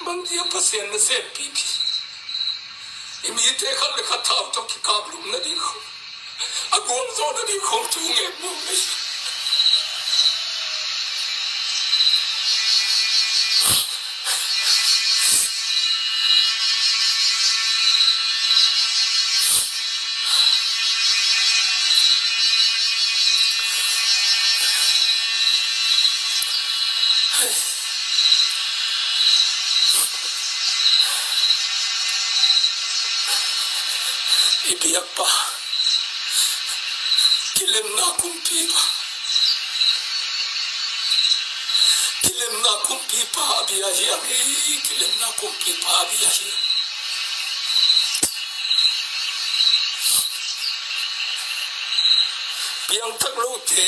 bang dia pasien na se pipi imi te khat le khat thau to ki kablum na di kho agol zo na di kho tu nge mo me ibiyak pa kilem na kumpi pa abiyahi kilem na kumpi pa abiyahi biyang taglo te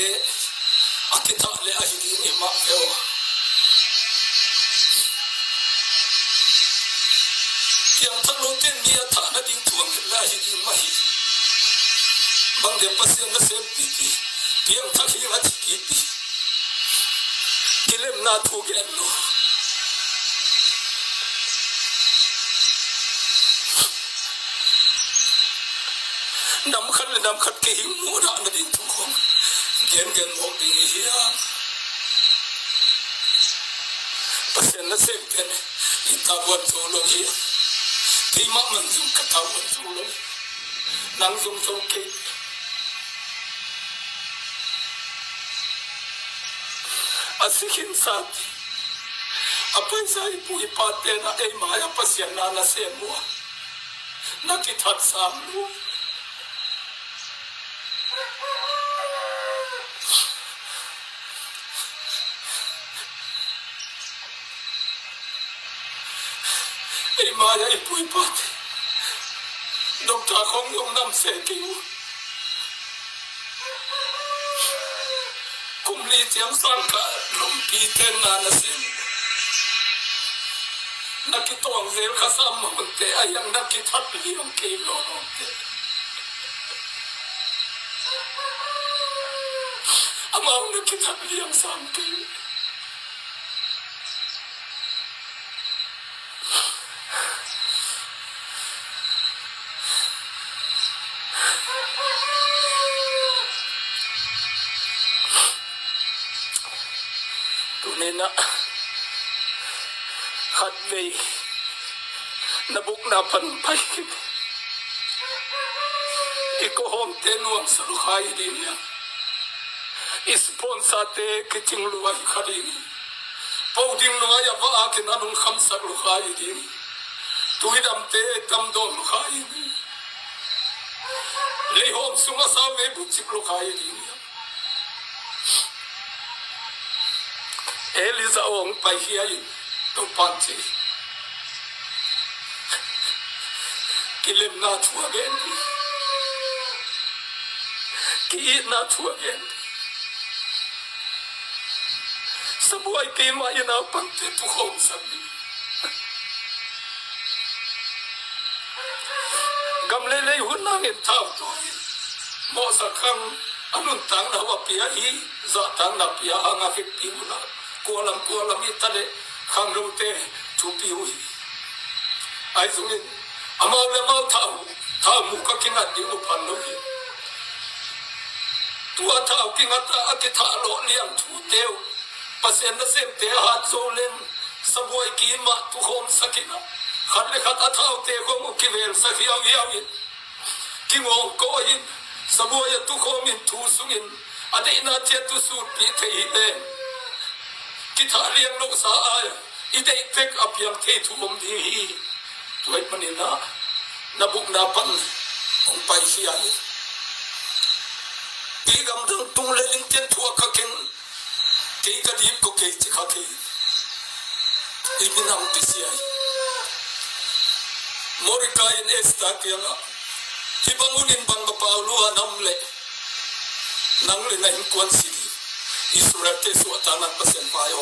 akita le ahidi ni ma veo biyang taglo te niya ta na ding tuang la ahidi mahi bang de pasien na se pipi biyang taghi na pipi kilem na thu gen lo nam khat ke him mu ra na ding thu khom gen mo ding hiya pasien na se pen ita wat zo lo hiya ti ma man zum ka ta wat zo lo nang zum zo ke asikin sat apa sai pu ipate na e maya pasien na se mo nakithat sam lu maya ipui pat dokta khong yong nam se kiu kumli tiam sang ka lumpi ten na na sem nakitong zel khasam monte ayang nakithat liam ke lo te amang nakithat liam sam ke na hadway nabuk na panpay iko hom tenuang sa lukhay din niya isponsate kiting luway karin pauding luway aba akin anong kamsa lukhay din tuwidam te tamdong lukhay din lehom sumasawe butsik lukhay din niya Eliza ong pahiyayin to panti kilim na tu again ki na tu again sabuay tema ina panti tu hom sabi gamlele hunangin tao to mo sakang anun tang na wapiyahi za tang na piyaha nga fikti muna kualam itale khang lo te chupi hui ai zungin amau le mau thau mu ka kinga di mu phan lo hi tua thau kinga ta ake tha lo liang thu teu pasien na sem te hat zo len saboi ki ma tu khom sakina khat le khat thau te ko mu ki vel sa hiaw ki ngo ko yin saboi tu khom in thu sungin ade na che tu su pi thei le kita liang lo sa ay idei tek up yang te tu om di tuai panina nabuk na pan ong pai hian ti gam dang tung le ling ten thua ka ken ke ka di ko ke chi kha ke ibinam ti si ai morika in esta kyanga ti bangunin bang mapaulo anam le nang le na in kwan si Israel te suatanan pasien payo